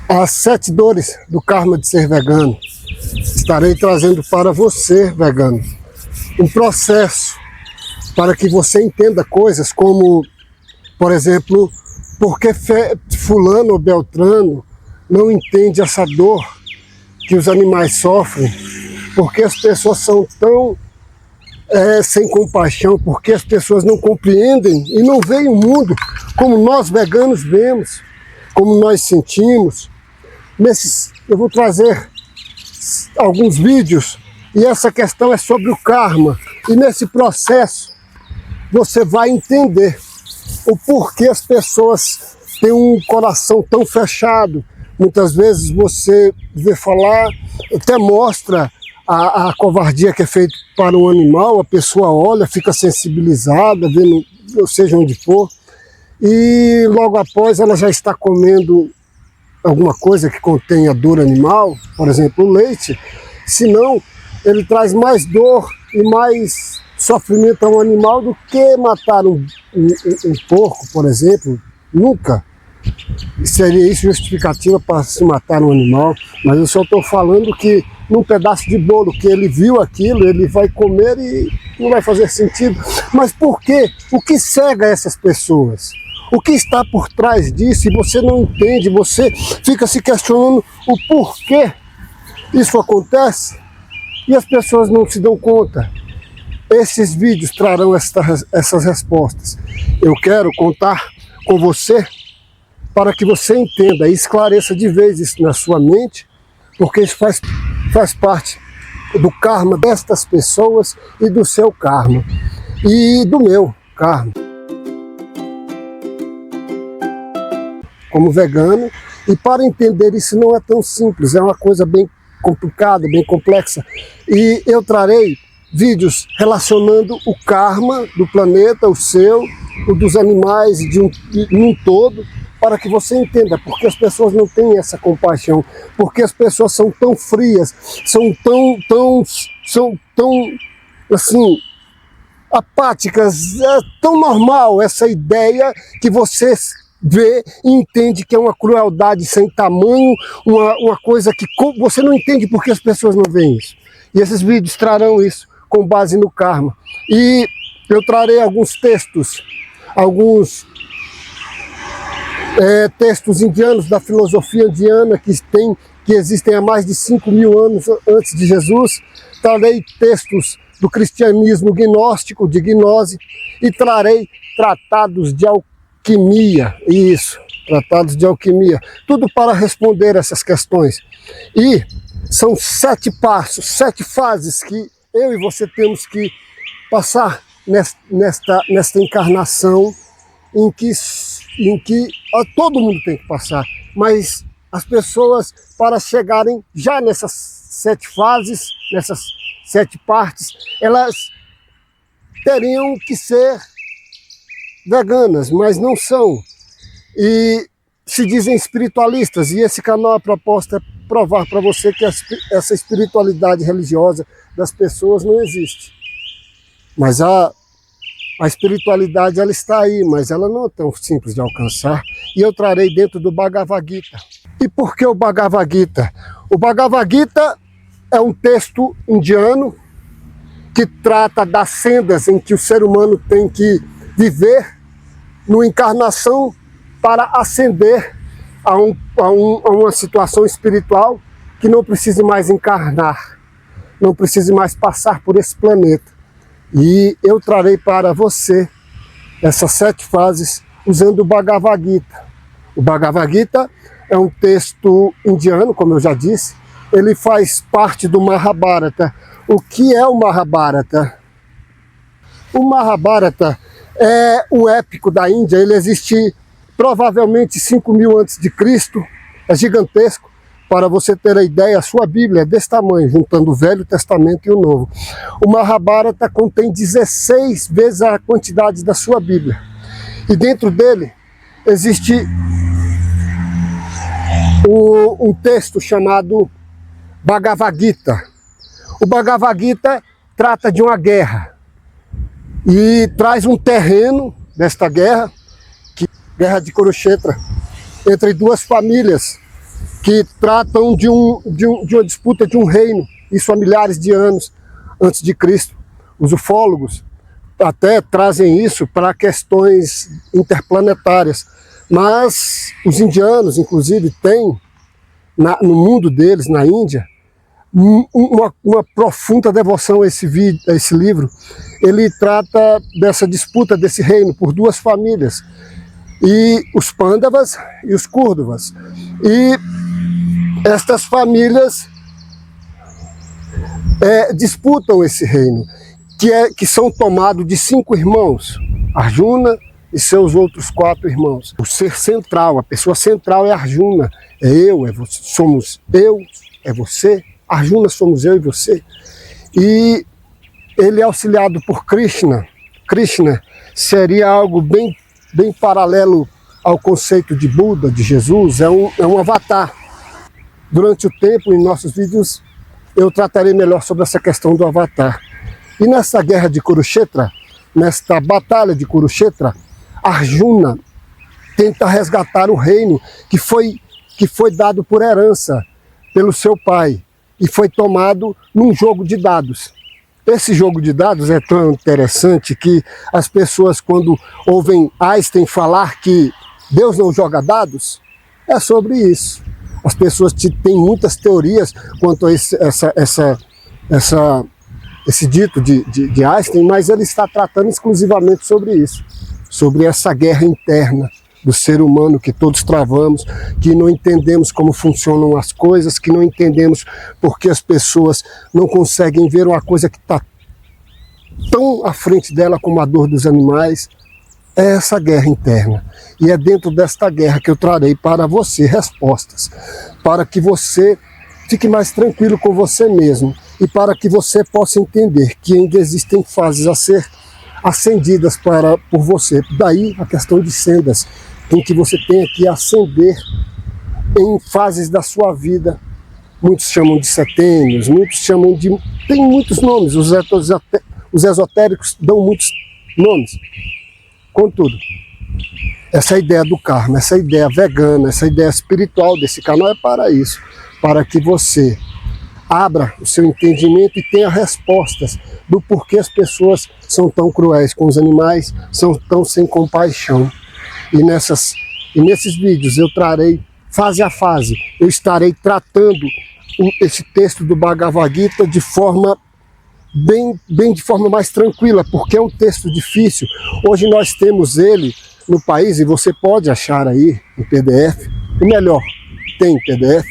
As 7 dores do karma de ser vegano. Estarei trazendo para você, vegano, um processo para que você entenda coisas como, por exemplo, por que fulano ou beltrano não entende essa dor que os animais sofrem, porque as pessoas são tão sem compaixão, porque as pessoas não compreendem e não veem o mundo como nós veganos vemos, como nós sentimos. Eu vou trazer alguns vídeos e essa questão é sobre o karma, e nesse processo você vai entender o porquê as pessoas têm um coração tão fechado. Muitas vezes você vê falar, até mostra a covardia que é feita para um animal, a pessoa olha, fica sensibilizada, vendo, seja onde for, e logo após ela já está comendo alguma coisa que contenha dor animal, por exemplo, o leite, senão ele traz mais dor e mais sofrimento a um animal do que matar um porco, por exemplo. Nunca seria isso justificativa para se matar um animal, mas eu só estou falando que num pedaço de bolo que ele viu aquilo, ele vai comer e não vai fazer sentido. Mas por quê? O que cega essas pessoas? O que está por trás disso? E você não entende, você fica se questionando o porquê isso acontece e as pessoas não se dão conta. Esses vídeos trarão essas respostas. Eu quero contar com você para que você entenda e esclareça de vez isso na sua mente, porque isso faz parte do karma destas pessoas e do seu karma e do meu karma como vegano. E para entender isso não é tão simples, é uma coisa bem complicada, bem complexa, e eu trarei vídeos relacionando o karma do planeta, o seu, o dos animais, de um todo, para que você entenda porque as pessoas não têm essa compaixão, porque as pessoas são tão frias, são tão assim, apáticas. É tão normal essa ideia que você vê e entende que é uma crueldade sem tamanho, uma coisa que você não entende porque as pessoas não veem isso. E esses vídeos trarão isso com base no karma. E eu trarei alguns textos, textos indianos, da filosofia indiana, que existem há mais de 5.000 anos antes de Jesus. Trarei textos do cristianismo gnóstico, de gnose, e trarei tratados de alquimia, tratados de alquimia, tudo para responder essas questões. E são 7 passos, 7 fases que eu e você temos que passar nesta encarnação, em que todo mundo tem que passar, mas as pessoas, para chegarem já nessas 7 fases, nessas 7 partes, elas teriam que ser veganas, mas não são, e se dizem espiritualistas, e esse canal, a proposta é provar para você que essa espiritualidade religiosa das pessoas não existe. Mas a espiritualidade, ela está aí, mas ela não é tão simples de alcançar, e eu trarei dentro do Bhagavad Gita. E por que o Bhagavad Gita? O Bhagavad Gita é um texto indiano que trata das sendas em que o ser humano tem que viver numa encarnação para ascender a uma situação espiritual que não precise mais encarnar, não precise mais passar por esse planeta. E eu trarei para você essas 7 fases usando o Bhagavad Gita. O Bhagavad Gita é um texto indiano, como eu já disse, ele faz parte do Mahabharata. O que é o Mahabharata? O Mahabharata é um épico da Índia, ele existe provavelmente 5.000 antes de Cristo, é gigantesco. Para você ter a ideia, a sua Bíblia é desse tamanho, juntando o Velho Testamento e o Novo. O Mahabharata contém 16 vezes a quantidade da sua Bíblia. E dentro dele existe um texto chamado Bhagavad Gita. O Bhagavad Gita trata de uma guerra e traz um terreno desta guerra, guerra de Kurukshetra, entre 2 famílias, que tratam de uma disputa de um reino, isso há milhares de anos antes de Cristo. Os ufólogos até trazem isso para questões interplanetárias, mas os indianos, inclusive, têm no mundo deles, na Índia, uma profunda devoção a esse livro. Ele trata dessa disputa desse reino por duas famílias, e os Pândavas e os Kúrdavas. E estas famílias disputam esse reino, que são tomados de 5 irmãos, Arjuna e seus outros 4 irmãos. O ser central, a pessoa central é Arjuna, é eu, é você, somos eu, é você, Arjuna somos eu e você. E ele é auxiliado por Krishna. Krishna seria algo bem paralelo ao conceito de Buda, de Jesus, é um avatar. Durante o tempo, em nossos vídeos, eu tratarei melhor sobre essa questão do avatar. E nessa guerra de Kurukshetra, nesta batalha de Kurukshetra, Arjuna tenta resgatar o reino que foi dado por herança pelo seu pai e foi tomado num jogo de dados. Esse jogo de dados é tão interessante que as pessoas, quando ouvem Einstein falar que Deus não joga dados, é sobre isso. As pessoas têm muitas teorias quanto a esse dito de Einstein, mas ele está tratando exclusivamente sobre isso, sobre essa guerra interna do ser humano que todos travamos, que não entendemos como funcionam as coisas, que não entendemos porque as pessoas não conseguem ver uma coisa que está tão à frente dela como a dor dos animais. É essa guerra interna. E é dentro desta guerra que eu trarei para você respostas, para que você fique mais tranquilo com você mesmo e para que você possa entender que ainda existem fases a ser acendidas por você. Daí a questão de sendas, em que você tem que ascender em fases da sua vida. Muitos chamam de setênios, muitos chamam de... tem muitos nomes, os esotéricos dão muitos nomes. Contudo, essa ideia do karma, essa ideia vegana, essa ideia espiritual desse canal é para isso, para que você abra o seu entendimento e tenha respostas do porquê as pessoas são tão cruéis com os animais, são tão sem compaixão. E nesses vídeos eu trarei fase a fase, eu estarei tratando esse texto do Bhagavad Gita de forma de forma mais tranquila, porque é um texto difícil. Hoje nós temos ele no país e você pode achar aí em PDF, o melhor, tem PDF.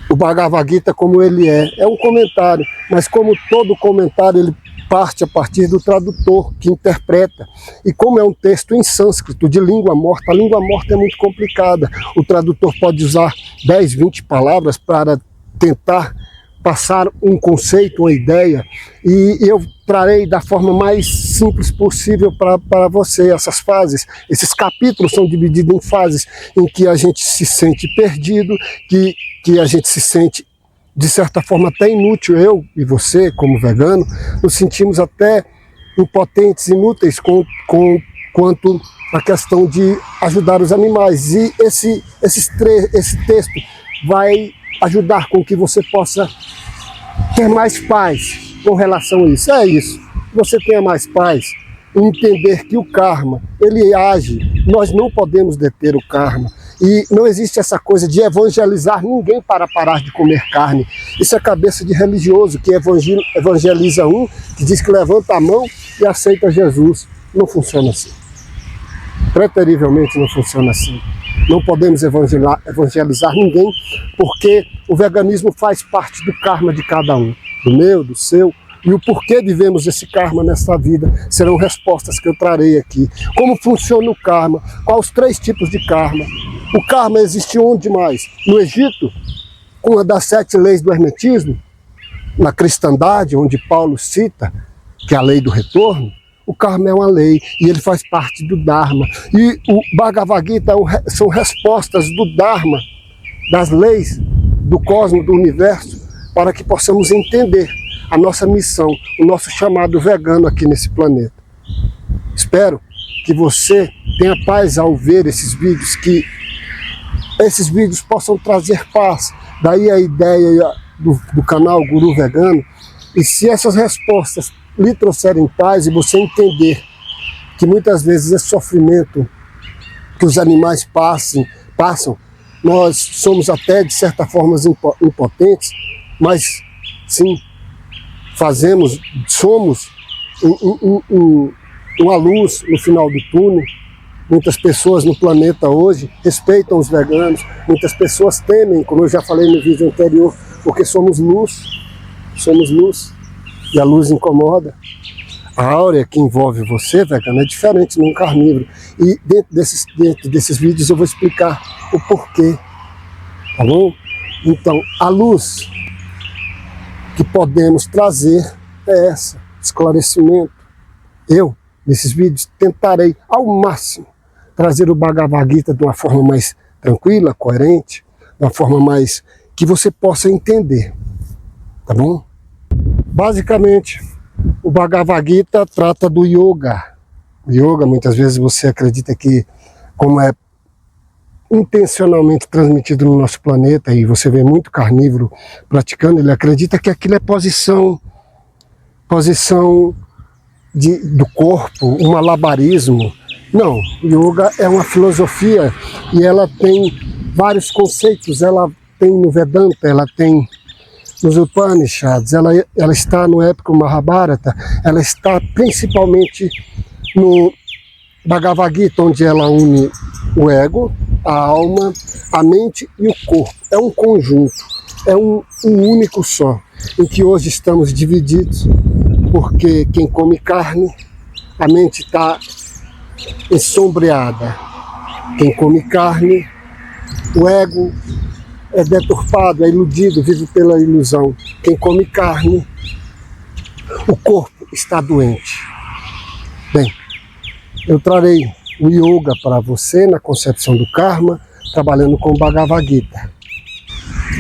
O Bhagavad Gita como ele é um comentário, mas como todo comentário ele parte a partir do tradutor que interpreta. E como é um texto em sânscrito, de língua morta, a língua morta é muito complicada. O tradutor pode usar 10, 20 palavras para tentar passar um conceito, uma ideia, e eu trarei da forma mais simples possível para você essas fases. Esses capítulos são divididos em fases em que a gente se sente perdido, que a gente se sente de certa forma até inútil. Eu e você, como vegano, nos sentimos até impotentes, inúteis quanto à questão de ajudar os animais. E esse texto vai ajudar com que você possa ter mais paz com relação a isso. É isso, você tenha mais paz, entender que o karma, ele age, nós não podemos deter o karma. E não existe essa coisa de evangelizar ninguém para parar de comer carne. Isso é cabeça de religioso, que evangeliza um, que diz que levanta a mão e aceita Jesus. Não funciona assim. Preterivelmente não funciona assim. Não podemos evangelizar ninguém, porque o veganismo faz parte do karma de cada um, do meu, do seu. E o porquê vivemos esse karma nesta vida serão respostas que eu trarei aqui. Como funciona o karma? Quais os 3 tipos de karma? O karma existe onde mais? No Egito, uma das 7 leis do hermetismo, na cristandade, onde Paulo cita, que é a lei do retorno, o karma é uma lei e ele faz parte do Dharma. E o Bhagavad Gita são respostas do Dharma, das leis do cosmos, do universo, para que possamos entender a nossa missão, o nosso chamado vegano aqui nesse planeta. Espero que você tenha paz ao ver esses vídeos, que esses vídeos possam trazer paz. Daí a ideia do canal Guru Vegano. E se essas respostas lhe trouxerem paz e você entender que muitas vezes esse sofrimento que os animais passam, nós somos até de certa forma impotentes, mas sim, somos uma luz no final do túnel. Muitas pessoas no planeta hoje respeitam os veganos, muitas pessoas temem, como eu já falei no vídeo anterior, porque somos luz, e a luz incomoda. A áurea que envolve você, vegano, é diferente num carnívoro. E dentro desses vídeos eu vou explicar o porquê, tá bom? Então, a luz que podemos trazer é essa, esclarecimento. Eu, nesses vídeos, tentarei ao máximo trazer o Bhagavad Gita de uma forma mais tranquila, coerente, de uma forma mais que você possa entender, tá bom? Basicamente, o Bhagavad Gita trata do yoga. O yoga, muitas vezes você acredita que, como é intencionalmente transmitido no nosso planeta, e você vê muito carnívoro praticando, ele acredita que aquilo é posição do corpo, um malabarismo. Não, yoga é uma filosofia e ela tem vários conceitos. Ela tem no Vedanta, ela tem nos Upanishads, ela está no épico Mahabharata, ela está principalmente no Bhagavad Gita, onde ela une o ego, a alma, a mente e o corpo. É um conjunto, é um único só, em que hoje estamos divididos, porque quem come carne, a mente está ensombreada. Quem come carne, o ego é deturpado, é iludido, vive pela ilusão. Quem come carne, o corpo está doente. Bem, eu trarei o yoga para você na concepção do karma, trabalhando com o Bhagavad Gita.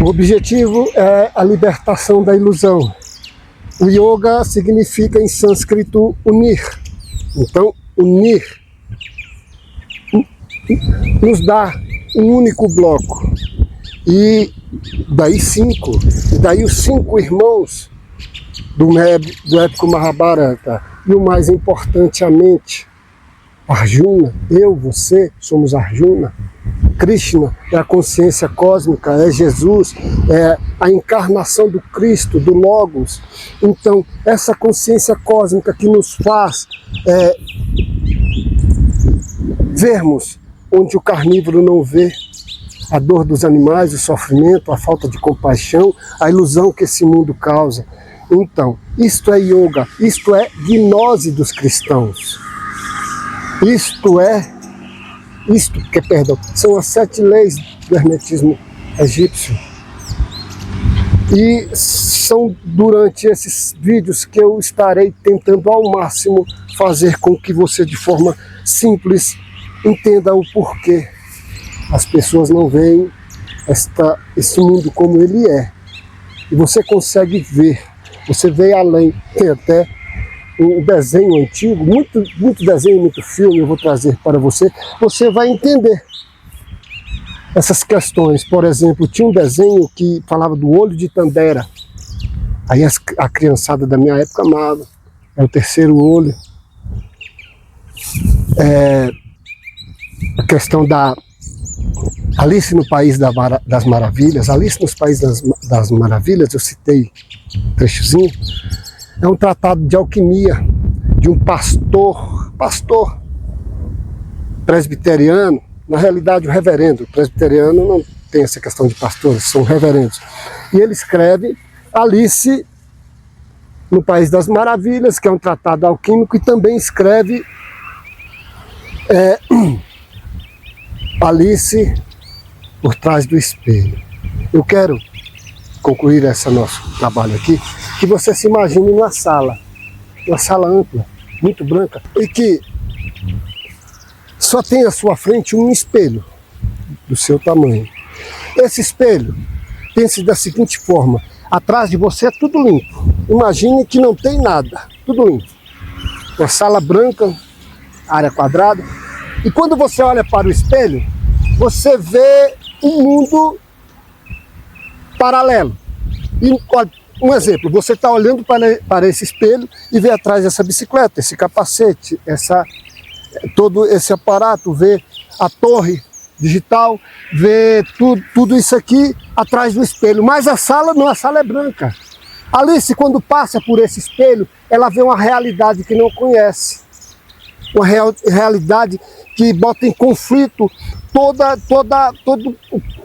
O objetivo é a libertação da ilusão. O yoga significa em sânscrito unir. Então, unir nos dá um único bloco. E daí os 5 irmãos do épico Mahabharata. E o mais importante, a mente. Arjuna, eu, você, somos Arjuna. Krishna é a consciência cósmica, é Jesus, é a encarnação do Cristo, do Logos. Então, essa consciência cósmica que nos faz vermos onde o carnívoro não vê, a dor dos animais, o sofrimento, a falta de compaixão, a ilusão que esse mundo causa. Então, isto é yoga, isto é gnose dos cristãos. São as 7 leis do hermetismo egípcio. E são durante esses vídeos que eu estarei tentando ao máximo fazer com que você, de forma simples, entenda o porquê as pessoas não veem esse mundo como ele é. E você consegue ver, você vê além. Tem até um desenho antigo, muito desenho, muito filme eu vou trazer para você. Você vai entender essas questões. Por exemplo, tinha um desenho que falava do olho de Tandera. Aí a criançada da minha época amava. É o terceiro olho. A questão da Alice no País das Maravilhas. Alice nos Países das Maravilhas, eu citei um trechozinho. É um tratado de alquimia de um pastor presbiteriano, na realidade o reverendo. O presbiteriano não tem essa questão de pastores, são reverendos. E ele escreve Alice no País das Maravilhas, que é um tratado alquímico, e também escreve Alice por Trás do Espelho. Eu quero concluir esse nosso trabalho aqui, que você se imagine uma sala ampla, muito branca, e que só tem à sua frente um espelho do seu tamanho. Esse espelho, pense da seguinte forma: atrás de você é tudo limpo. Imagine que não tem nada, tudo limpo. Uma sala branca, área quadrada, e quando você olha para o espelho, você vê um mundo paralelo. E, um exemplo, você está olhando para esse espelho e vê atrás dessa bicicleta, esse capacete, todo esse aparato, vê a torre digital, vê tudo isso aqui atrás do espelho. Mas a sala não, a sala é branca. Alice, quando passa por esse espelho, ela vê uma realidade que não conhece. Uma realidade que bota em conflito toda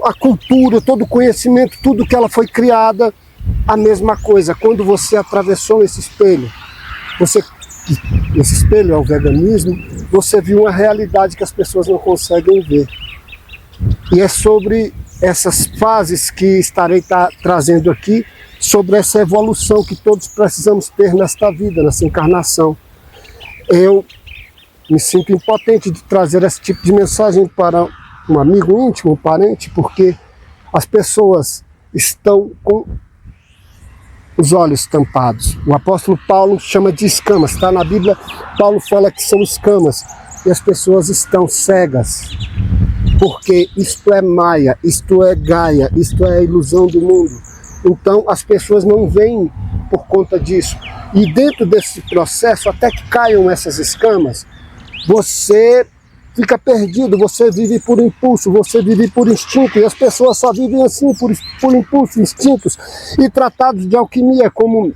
a cultura, todo o conhecimento, tudo que ela foi criada. A mesma coisa, quando você atravessou esse espelho, esse espelho é o veganismo, você viu uma realidade que as pessoas não conseguem ver. E é sobre essas fases que estarei trazendo aqui, sobre essa evolução que todos precisamos ter nesta vida, nessa encarnação. Eu me sinto impotente de trazer esse tipo de mensagem para um amigo íntimo, um parente, porque as pessoas estão com os olhos tampados. O apóstolo Paulo chama de escamas, está na Bíblia, Paulo fala que são escamas, e as pessoas estão cegas, porque isto é maia, isto é gaia, isto é a ilusão do mundo. Então as pessoas não veem por conta disso. E dentro desse processo, até que caiam essas escamas, você fica perdido, você vive por impulso, você vive por instinto, e as pessoas só vivem assim, por impulso, instintos, e tratados de alquimia, como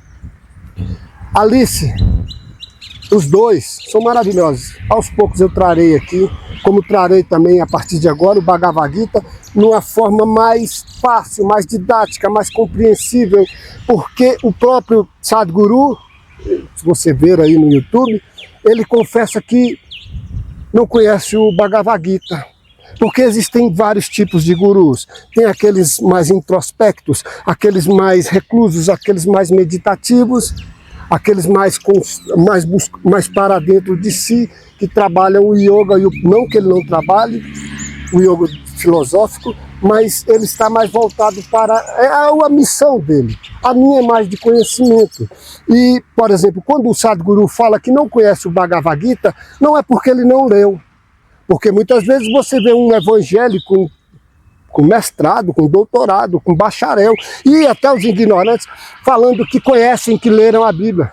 Alice. Os dois são maravilhosos. Aos poucos eu trarei aqui, como trarei também a partir de agora o Bhagavad Gita, numa forma mais fácil, mais didática, mais compreensível, porque o próprio Sadhguru, se você ver aí no YouTube, ele confessa que não conhece o Bhagavad Gita, porque existem vários tipos de gurus. Tem aqueles mais introspectos, aqueles mais reclusos, aqueles mais meditativos, aqueles mais para dentro de si, que trabalham o yoga, não que ele não trabalhe, o yoga filosófico, mas ele está mais voltado para a missão dele. A minha é mais de conhecimento. E, por exemplo, quando o Sadhguru fala que não conhece o Bhagavad Gita, não é porque ele não leu. Porque muitas vezes você vê um evangélico com mestrado, com doutorado, com bacharel, e até os ignorantes falando que conhecem, que leram a Bíblia.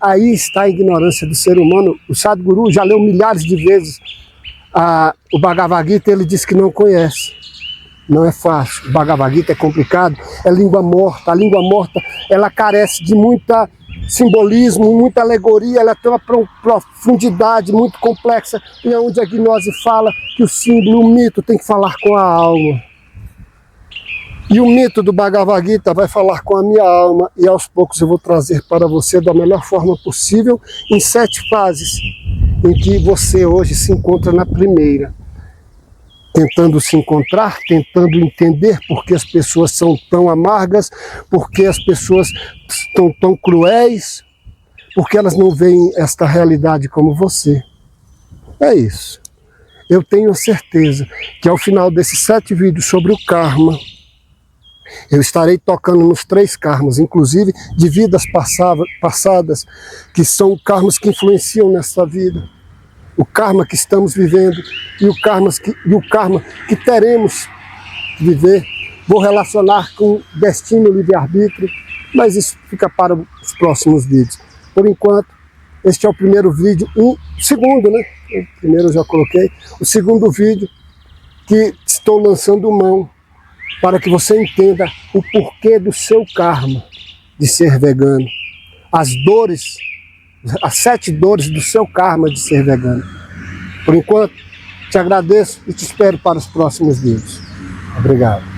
Aí está a ignorância do ser humano. O Sadhguru já leu milhares de vezes o Bhagavad Gita, ele diz que não conhece. Não é fácil. O Bhagavad Gita é complicado, é língua morta. A língua morta, ela carece de muita simbolismo, muita alegoria, ela tem uma profundidade muito complexa, e é onde a gnose fala que o símbolo, o mito tem que falar com a alma. E o mito do Bhagavad Gita vai falar com a minha alma, e aos poucos eu vou trazer para você da melhor forma possível, em 7 fases, em que você hoje se encontra na primeira. Tentando se encontrar, tentando entender por que as pessoas são tão amargas, por que as pessoas estão tão cruéis, porque elas não veem esta realidade como você. É isso. Eu tenho certeza que ao final desses 7 vídeos sobre o karma, eu estarei tocando nos 3 karmas, inclusive de vidas passadas, que são karmas que influenciam nessa vida. O karma que estamos vivendo e o karma que teremos que viver. Vou relacionar com destino e livre-arbítrio, mas isso fica para os próximos vídeos. Por enquanto, este é o primeiro vídeo, o segundo, né? O primeiro eu já coloquei. O segundo vídeo que estou lançando mão para que você entenda o porquê do seu karma de ser vegano. As 7 dores do seu karma de ser vegano. Por enquanto, te agradeço e te espero para os próximos vídeos. Obrigado.